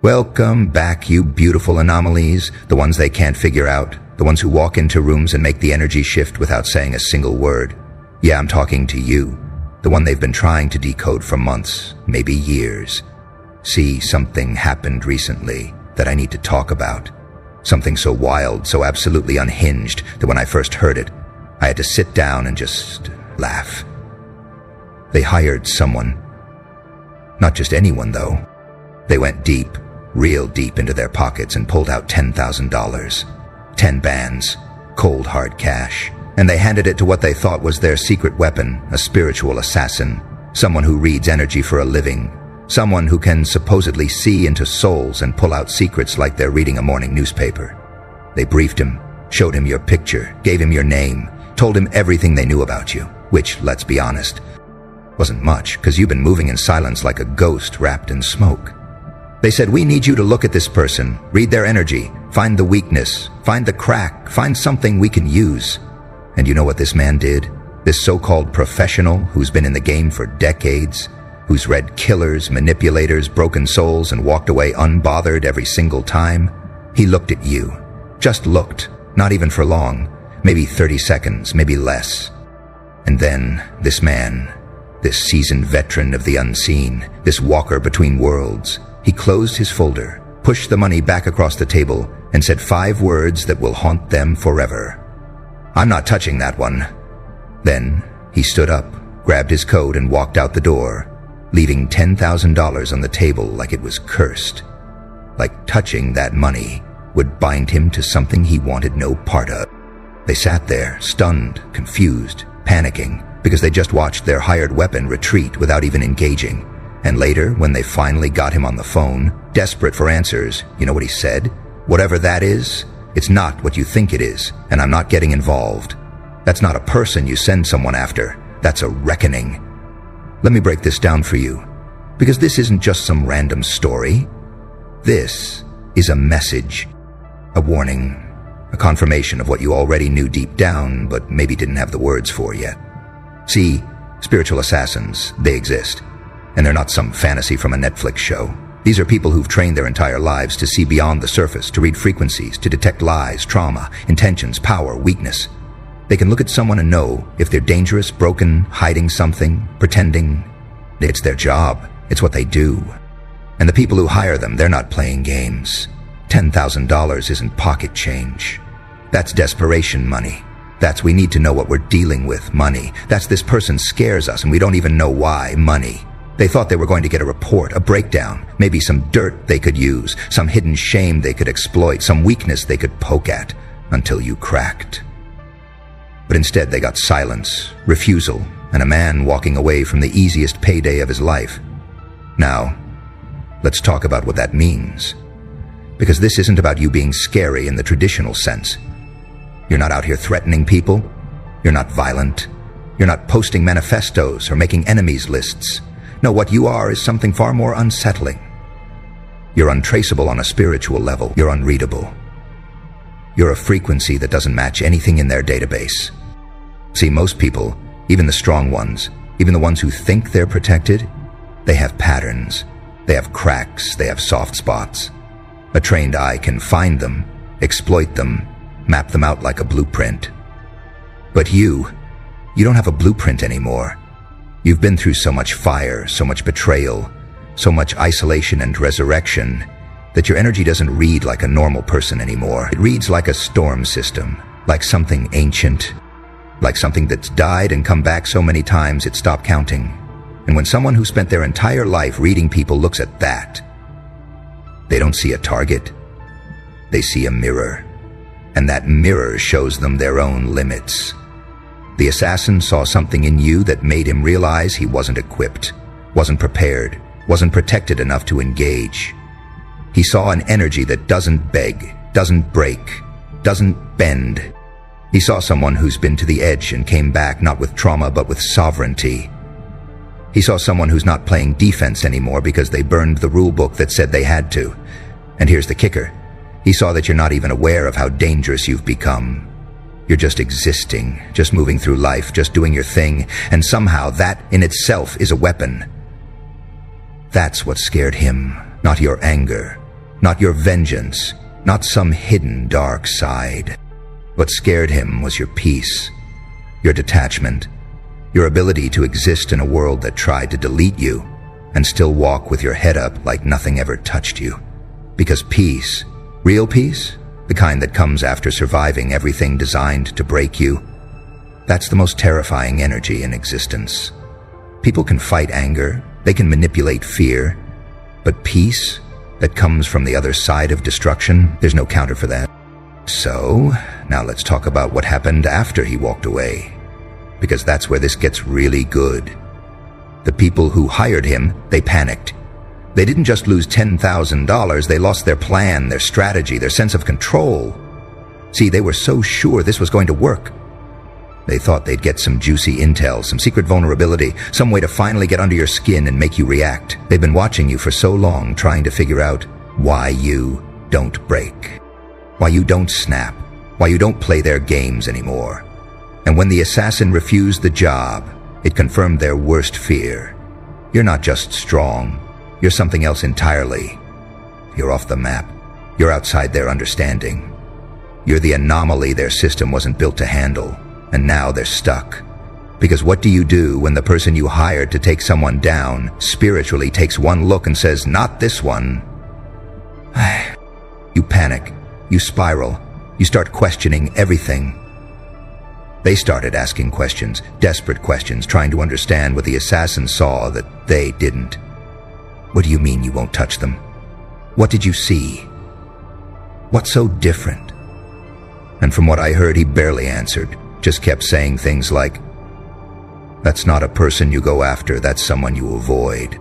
Welcome back, you beautiful anomalies, the ones they can't figure out, the ones who walk into rooms and make the energy shift without saying a single word. Yeah, I'm talking to you, the one they've been trying to decode for months, maybe years. See, something happened recently that I need to talk about. Something so wild, so absolutely unhinged, that when I first heard it, I had to sit down and just laugh. They hired someone. Not just anyone, though. They went deep, real deep into their pockets and pulled out $10,000. 10 bands, cold hard cash. And they handed it to what they thought was their secret weapon, a spiritual assassin, someone who reads energy for a living, someone who can supposedly see into souls and pull out secrets like they're reading a morning newspaper. They briefed him, showed him your picture, gave him your name, told him everything they knew about you, which, let's be honest, wasn't much, because you've been moving in silence like a ghost wrapped in smoke. They said, we need you to look at this person, read their energy, find the weakness, find the crack, find something we can use. And you know what this man did? This so-called professional who's been in the game for decades, who's read killers, manipulators, broken souls, and walked away unbothered every single time. He looked at you. Just looked. Not even for long. Maybe 30 seconds, maybe less. And then this man, this seasoned veteran of the unseen, this walker between worlds, he closed his folder, pushed the money back across the table, and said 5 words that will haunt them forever. I'm not touching that one. Then he stood up, grabbed his coat, and walked out the door, leaving $10,000 on the table like it was cursed. Like touching that money would bind him to something he wanted no part of. They sat there, stunned, confused, panicking, because they just watched their hired weapon retreat without even engaging. And later, when they finally got him on the phone, desperate for answers, you know what he said? Whatever that is, it's not what you think it is, and I'm not getting involved. That's not a person you send someone after. That's a reckoning. Let me break this down for you, because this isn't just some random story. This is a message, a warning, a confirmation of what you already knew deep down, but maybe didn't have the words for yet. See, spiritual assassins, they exist. And they're not some fantasy from a Netflix show. These are people who've trained their entire lives to see beyond the surface, to read frequencies, to detect lies, trauma, intentions, power, weakness. They can look at someone and know if they're dangerous, broken, hiding something, pretending. It's their job. It's what they do. And the people who hire them, they're not playing games. $10,000 isn't pocket change. That's desperation money. That's we need to know what we're dealing with money. That's this person scares us and we don't even know why money. They thought they were going to get a report, a breakdown, maybe some dirt they could use, some hidden shame they could exploit, some weakness they could poke at, until you cracked. But instead they got silence, refusal, and a man walking away from the easiest payday of his life. Now, let's talk about what that means. Because this isn't about you being scary in the traditional sense. You're not out here threatening people. You're not violent. You're not posting manifestos or making enemies lists. No, what you are is something far more unsettling. You're untraceable on a spiritual level. You're unreadable. You're a frequency that doesn't match anything in their database. See, most people, even the strong ones, even the ones who think they're protected, they have patterns. They have cracks. They have soft spots. A trained eye can find them, exploit them, map them out like a blueprint. But you don't have a blueprint anymore. You've been through so much fire, so much betrayal, so much isolation and resurrection, that your energy doesn't read like a normal person anymore. It reads like a storm system, like something ancient, like something that's died and come back so many times it stopped counting. And when someone who spent their entire life reading people looks at that, they don't see a target. They see a mirror. And that mirror shows them their own limits. The assassin saw something in you that made him realize he wasn't equipped, wasn't prepared, wasn't protected enough to engage. He saw an energy that doesn't beg, doesn't break, doesn't bend. He saw someone who's been to the edge and came back not with trauma but with sovereignty. He saw someone who's not playing defense anymore because they burned the rule book that said they had to. And here's the kicker. He saw that you're not even aware of how dangerous you've become. You're just existing, just moving through life, just doing your thing, and somehow that in itself is a weapon. That's what scared him, not your anger, not your vengeance, not some hidden dark side. What scared him was your peace, your detachment, your ability to exist in a world that tried to delete you and still walk with your head up like nothing ever touched you. Because peace, real peace, the kind that comes after surviving everything designed to break you, that's the most terrifying energy in existence. People can fight anger, they can manipulate fear, but peace that comes from the other side of destruction, there's no counter for that. So, now let's talk about what happened after he walked away, because that's where this gets really good. The people who hired him, they panicked. They didn't just lose $10,000, they lost their plan, their strategy, their sense of control. See, they were so sure this was going to work. They thought they'd get some juicy intel, some secret vulnerability, some way to finally get under your skin and make you react. They've been watching you for so long, trying to figure out why you don't break, why you don't snap, why you don't play their games anymore. And when the assassin refused the job, it confirmed their worst fear. You're not just strong, you're something else entirely. You're off the map. You're outside their understanding. You're the anomaly their system wasn't built to handle. And now they're stuck. Because what do you do when the person you hired to take someone down spiritually takes one look and says, "Not this one"? You panic. You spiral. You start questioning everything. They started asking questions, desperate questions, trying to understand what the assassin saw that they didn't. What do you mean you won't touch them? What did you see? What's so different? And from what I heard, he barely answered. Just kept saying things like, "That's not a person you go after, that's someone you avoid."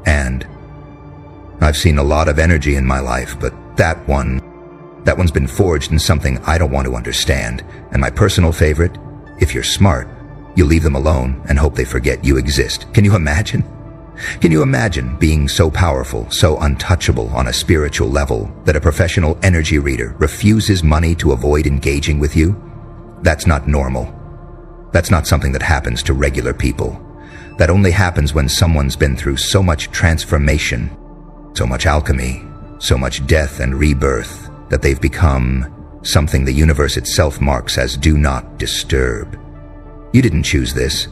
And, "I've seen a lot of energy in my life, but that one's been forged in something I don't want to understand. And my personal favorite, if you're smart, you leave them alone and hope they forget you exist." Can you imagine? Can you imagine being so powerful, so untouchable on a spiritual level that a professional energy reader refuses money to avoid engaging with you? That's not normal. That's not something that happens to regular people. That only happens when someone's been through so much transformation, so much alchemy, so much death and rebirth, that they've become something the universe itself marks as do not disturb. You didn't choose this.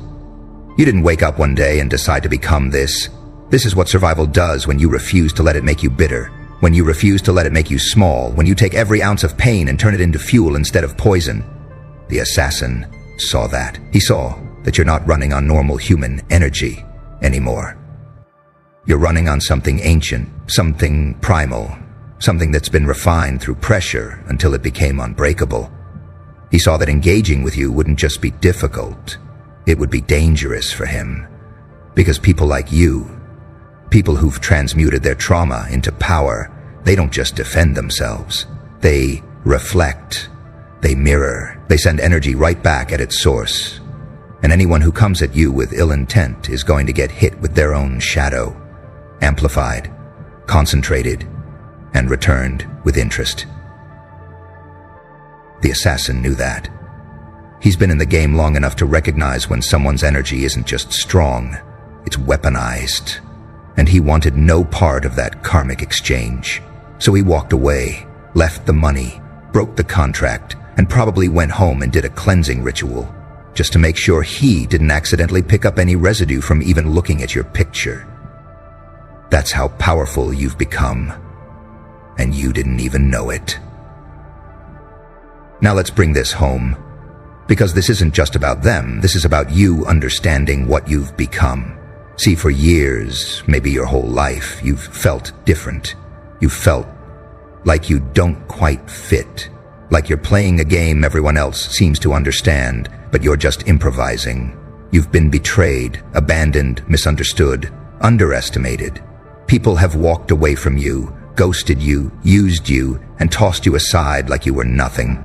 You didn't wake up one day and decide to become this. This is what survival does when you refuse to let it make you bitter, when you refuse to let it make you small, when you take every ounce of pain and turn it into fuel instead of poison. The assassin saw that. He saw that you're not running on normal human energy anymore. You're running on something ancient, something primal, something that's been refined through pressure until it became unbreakable. He saw that engaging with you wouldn't just be difficult, it would be dangerous for him. Because people like you, people who've transmuted their trauma into power, they don't just defend themselves. They reflect. They mirror. They send energy right back at its source. And anyone who comes at you with ill intent is going to get hit with their own shadow, amplified, concentrated, and returned with interest. The assassin knew that. He's been in the game long enough to recognize when someone's energy isn't just strong, it's weaponized. And he wanted no part of that karmic exchange. So he walked away, left the money, broke the contract, and probably went home and did a cleansing ritual, just to make sure he didn't accidentally pick up any residue from even looking at your picture. That's how powerful you've become, and you didn't even know it. Now let's bring this home, because this isn't just about them, this is about you understanding what you've become. See, for years, maybe your whole life, you've felt different. You've felt like you don't quite fit. Like you're playing a game everyone else seems to understand, but you're just improvising. You've been betrayed, abandoned, misunderstood, underestimated. People have walked away from you, ghosted you, used you, and tossed you aside like you were nothing.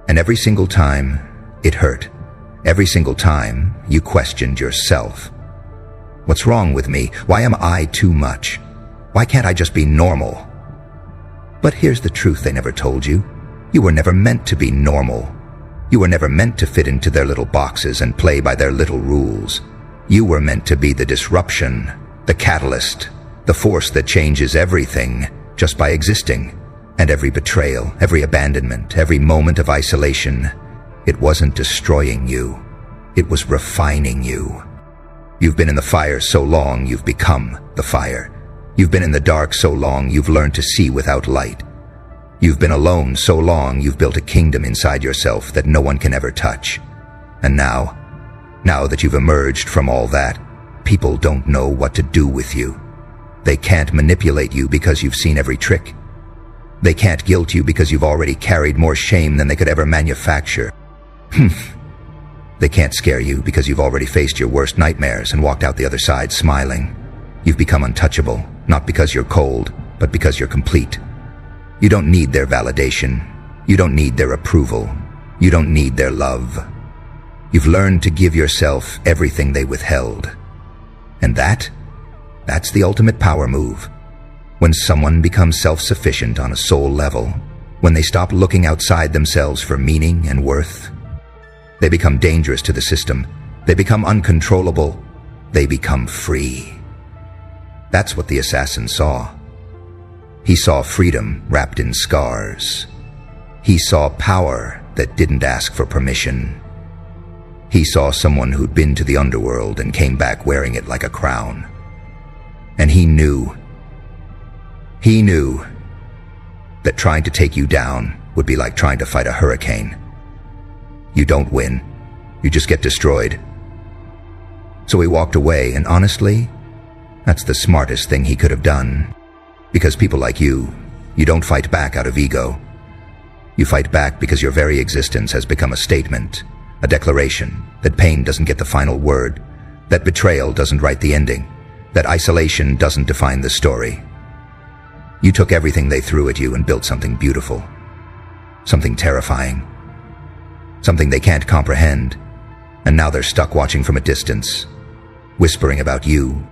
And every single time, it hurt. Every single time, you questioned yourself. What's wrong with me? Why am I too much? Why can't I just be normal? But here's the truth they never told you. You were never meant to be normal. You were never meant to fit into their little boxes and play by their little rules. You were meant to be the disruption, the catalyst, the force that changes everything, just by existing. And every betrayal, every abandonment, every moment of isolation, it wasn't destroying you. It was refining you. You've been in the fire so long, you've become the fire. You've been in the dark so long, you've learned to see without light. You've been alone so long, you've built a kingdom inside yourself that no one can ever touch. And now that you've emerged from all that, people don't know what to do with you. They can't manipulate you because you've seen every trick. They can't guilt you because you've already carried more shame than they could ever manufacture. They can't scare you because you've already faced your worst nightmares and walked out the other side smiling. You've become untouchable, not because you're cold, but because you're complete. You don't need their validation. You don't need their approval. You don't need their love. You've learned to give yourself everything they withheld. And that's the ultimate power move. When someone becomes self-sufficient on a soul level, when they stop looking outside themselves for meaning and worth, they become dangerous to the system. They become uncontrollable. They become free. That's what the assassin saw. He saw freedom wrapped in scars. He saw power that didn't ask for permission. He saw someone who'd been to the underworld and came back wearing it like a crown. And he knew that trying to take you down would be like trying to fight a hurricane. You don't win. You just get destroyed. So he walked away, and honestly, that's the smartest thing he could have done. Because people like you don't fight back out of ego. You fight back because your very existence has become a statement, a declaration that pain doesn't get the final word, that betrayal doesn't write the ending, that isolation doesn't define the story. You took everything they threw at you and built something beautiful, something terrifying, something they can't comprehend, and now they're stuck watching from a distance, whispering about you,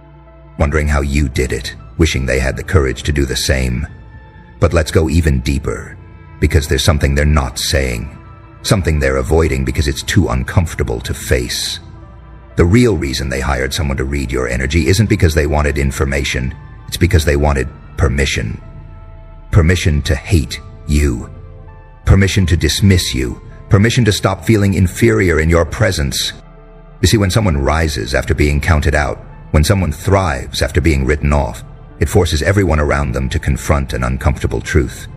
wondering how you did it, wishing they had the courage to do the same. But let's go even deeper, because there's something they're not saying, something they're avoiding because it's too uncomfortable to face. The real reason they hired someone to read your energy isn't because they wanted information, it's because they wanted permission. Permission to hate you. Permission to dismiss you. Permission to stop feeling inferior in your presence. You see, when someone rises after being counted out, when someone thrives after being written off, it forces everyone around them to confront an uncomfortable truth.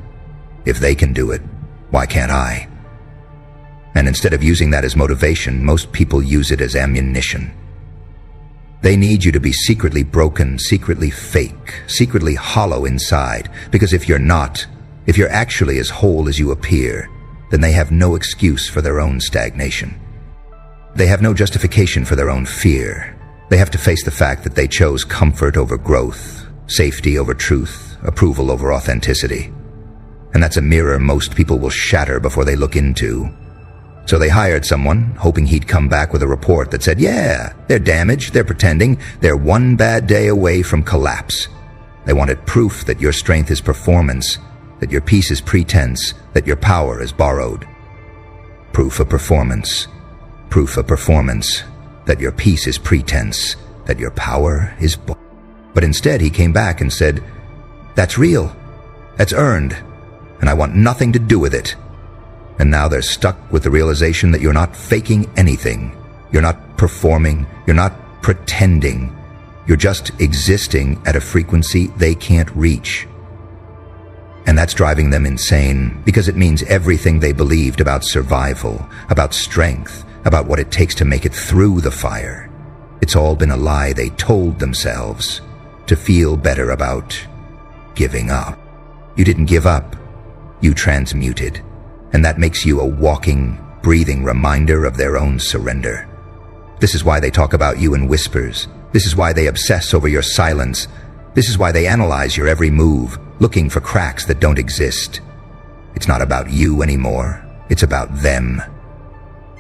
If they can do it, why can't I? And instead of using that as motivation, most people use it as ammunition. They need you to be secretly broken, secretly fake, secretly hollow inside, because if you're actually as whole as you appear, then they have no excuse for their own stagnation. They have no justification for their own fear. They have to face the fact that they chose comfort over growth, safety over truth, approval over authenticity. And that's a mirror most people will shatter before they look into. So they hired someone, hoping he'd come back with a report that said, yeah, they're damaged, they're pretending, they're one bad day away from collapse. They wanted proof that your strength is performance, that your peace is pretense, that your power is borrowed. Proof of performance. Proof of performance. That your peace is pretense, that your power is borrowed. But instead he came back and said, that's real, that's earned, and I want nothing to do with it. And now they're stuck with the realization that you're not faking anything. You're not performing. You're not pretending. You're just existing at a frequency they can't reach. And that's driving them insane because it means everything they believed about survival, about strength, about what it takes to make it through the fire. It's all been a lie they told themselves to feel better about giving up. You didn't give up. You transmuted. And that makes you a walking, breathing reminder of their own surrender. This is why they talk about you in whispers. This is why they obsess over your silence. This is why they analyze your every move, looking for cracks that don't exist. It's not about you anymore. It's about them.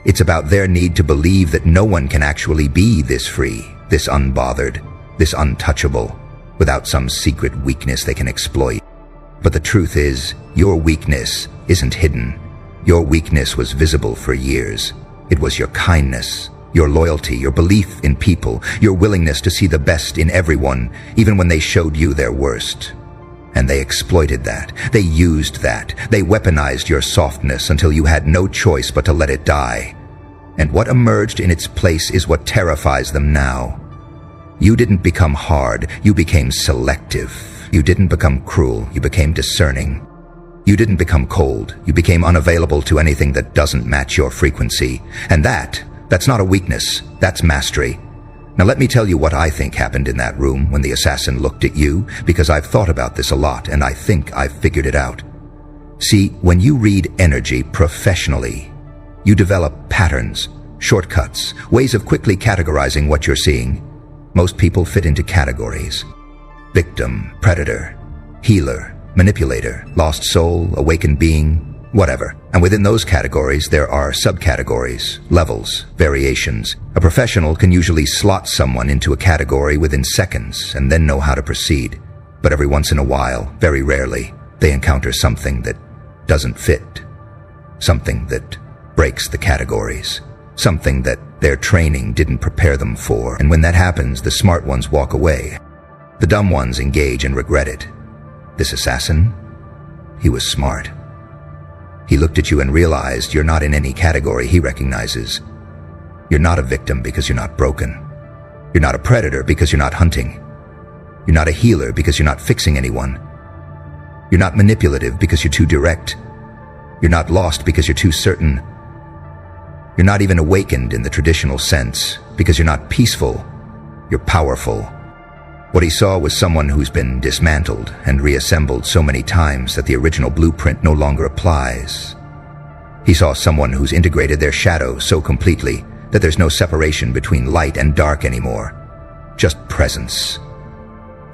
It's about their need to believe that no one can actually be this free, this unbothered, this untouchable, without some secret weakness they can exploit. But the truth is, your weakness isn't hidden. Your weakness was visible for years. It was your kindness, your loyalty, your belief in people, your willingness to see the best in everyone, even when they showed you their worst. And they exploited that. They used that. They weaponized your softness until you had no choice but to let it die. And what emerged in its place is what terrifies them now. You didn't become hard, you became selective. You didn't become cruel, you became discerning. You didn't become cold, you became unavailable to anything that doesn't match your frequency. And that's not a weakness, that's mastery. Now let me tell you what I think happened in that room when the assassin looked at you, because I've thought about this a lot and I think I've figured it out. See, when you read energy professionally, you develop patterns, shortcuts, ways of quickly categorizing what you're seeing. Most people fit into categories: victim, predator, healer, manipulator, lost soul, awakened being, whatever. And within those categories, there are subcategories, levels, variations. A professional can usually slot someone into a category within seconds and then know how to proceed. But every once in a while, very rarely, they encounter something that doesn't fit. Something that breaks the categories. Something that their training didn't prepare them for. And when that happens, the smart ones walk away. The dumb ones engage and regret it. This assassin, he was smart. He looked at you and realized you're not in any category he recognizes. You're not a victim because you're not broken. You're not a predator because you're not hunting. You're not a healer because you're not fixing anyone. You're not manipulative because you're too direct. You're not lost because you're too certain. You're not even awakened in the traditional sense because you're not peaceful. You're powerful. What he saw was someone who's been dismantled and reassembled so many times that the original blueprint no longer applies. He saw someone who's integrated their shadow so completely that there's no separation between light and dark anymore. Just presence.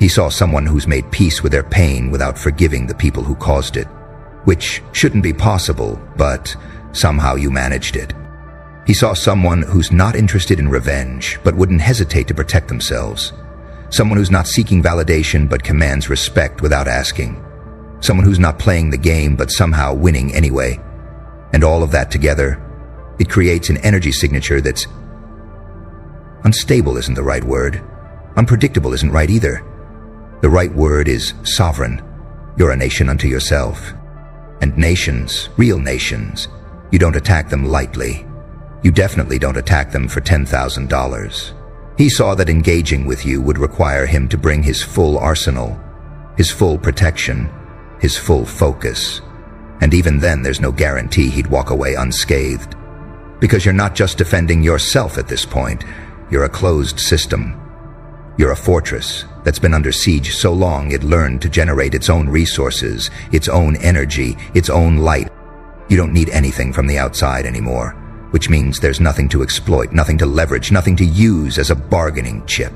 He saw someone who's made peace with their pain without forgiving the people who caused it, which shouldn't be possible, but somehow you managed it. He saw someone who's not interested in revenge, but wouldn't hesitate to protect themselves. Someone who's not seeking validation but commands respect without asking. Someone who's not playing the game but somehow winning anyway. And all of that together, it creates an energy signature that's unstable isn't the right word. Unpredictable isn't right either. The right word is sovereign. You're a nation unto yourself. And nations, real nations, you don't attack them lightly. You definitely don't attack them for $10,000. He saw that engaging with you would require him to bring his full arsenal, his full protection, his full focus. And even then, there's no guarantee he'd walk away unscathed. Because you're not just defending yourself at this point, you're a closed system. You're a fortress that's been under siege so long it learned to generate its own resources, its own energy, its own light. You don't need anything from the outside anymore. Which means there's nothing to exploit, nothing to leverage, nothing to use as a bargaining chip.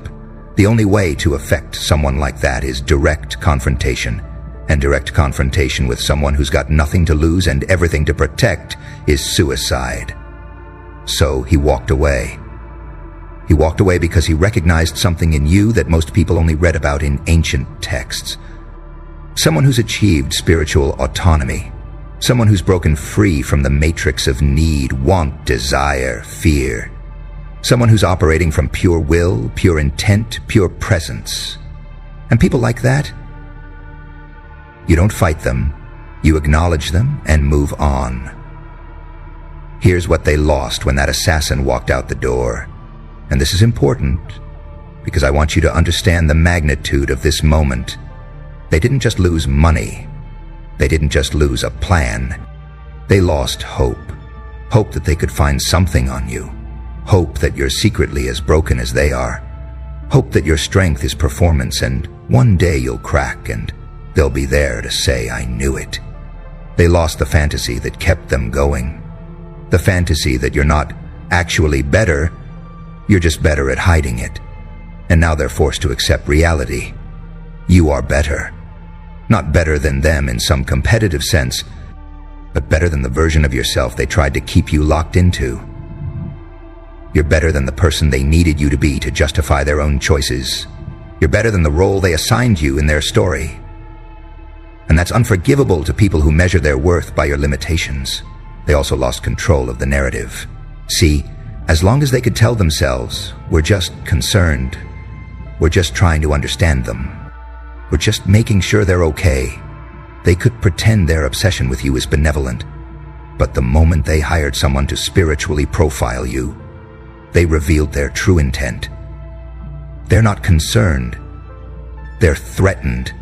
The only way to affect someone like that is direct confrontation. And direct confrontation with someone who's got nothing to lose and everything to protect is suicide. So he walked away. He walked away because he recognized something in you that most people only read about in ancient texts. Someone who's achieved spiritual autonomy. Someone who's broken free from the matrix of need, want, desire, fear. Someone who's operating from pure will, pure intent, pure presence. And people like that, you don't fight them, you acknowledge them and move on. Here's what they lost when that assassin walked out the door. And this is important, because I want you to understand the magnitude of this moment. They didn't just lose money. They didn't just lose a plan. They lost hope. Hope that they could find something on you. Hope that you're secretly as broken as they are. Hope that your strength is performance and one day you'll crack and they'll be there to say, I knew it. They lost the fantasy that kept them going. The fantasy that you're not actually better, you're just better at hiding it. And now they're forced to accept reality. You are better. Not better than them in some competitive sense, but better than the version of yourself they tried to keep you locked into. You're better than the person they needed you to be to justify their own choices. You're better than the role they assigned you in their story. And that's unforgivable to people who measure their worth by your limitations. They also lost control of the narrative. See, as long as they could tell themselves, we're just concerned, we're just trying to understand them, or just making sure they're okay. They could pretend their obsession with you is benevolent, but the moment they hired someone to spiritually profile you, they revealed their true intent. They're not concerned. They're threatened.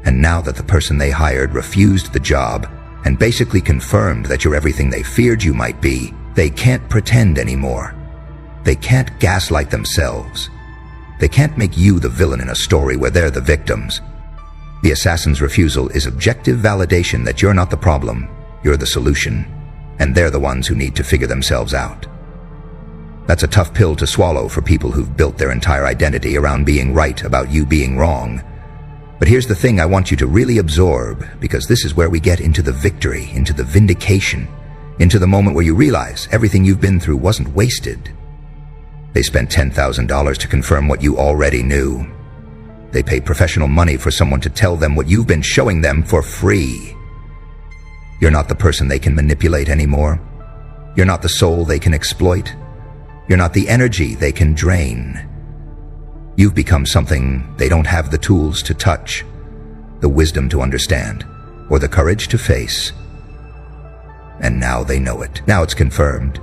And now that the person they hired refused the job and basically confirmed that you're everything they feared you might be, they can't pretend anymore. They can't gaslight themselves. They can't make you the villain in a story where they're the victims. The assassin's refusal is objective validation that you're not the problem, you're the solution, and they're the ones who need to figure themselves out. That's a tough pill to swallow for people who've built their entire identity around being right about you being wrong. But here's the thing I want you to really absorb, because this is where we get into the victory, into the vindication, into the moment where you realize everything you've been through wasn't wasted. They spent $10,000 to confirm what you already knew. They paid professional money for someone to tell them what you've been showing them for free. You're not the person they can manipulate anymore. You're not the soul they can exploit. You're not the energy they can drain. You've become something they don't have the tools to touch, the wisdom to understand, or the courage to face. And now they know it. Now it's confirmed.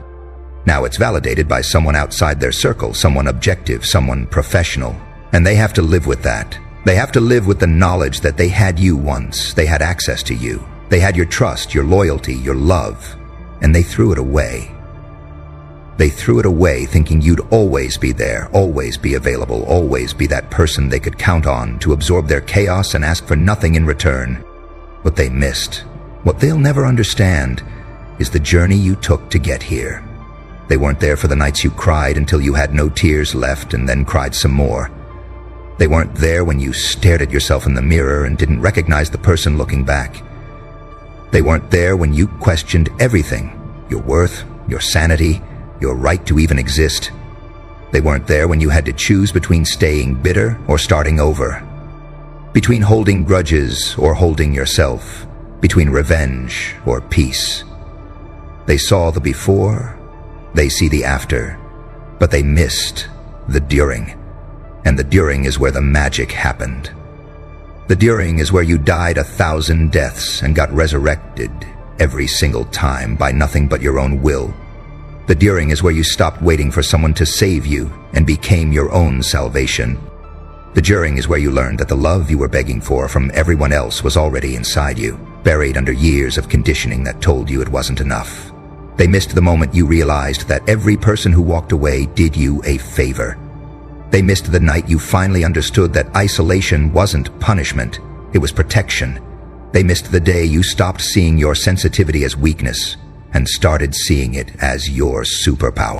Now it's validated by someone outside their circle, someone objective, someone professional. And they have to live with that. They have to live with the knowledge that they had you once. They had access to you. They had your trust, your loyalty, your love. And they threw it away. They threw it away thinking you'd always be there, always be available, always be that person they could count on to absorb their chaos and ask for nothing in return. What they missed, what they'll never understand, is the journey you took to get here. They weren't there for the nights you cried until you had no tears left and then cried some more. They weren't there when you stared at yourself in the mirror and didn't recognize the person looking back. They weren't there when you questioned everything, your worth, your sanity, your right to even exist. They weren't there when you had to choose between staying bitter or starting over, between holding grudges or holding yourself, between revenge or peace. They saw the before, they see the after, but they missed the during. And the during is where the magic happened. The during is where you died 1,000 deaths and got resurrected every single time by nothing but your own will. The during is where you stopped waiting for someone to save you and became your own salvation. The during is where you learned that the love you were begging for from everyone else was already inside you, buried under years of conditioning that told you it wasn't enough. They missed the moment you realized that every person who walked away did you a favor. They missed the night you finally understood that isolation wasn't punishment, it was protection. They missed the day you stopped seeing your sensitivity as weakness and started seeing it as your superpower.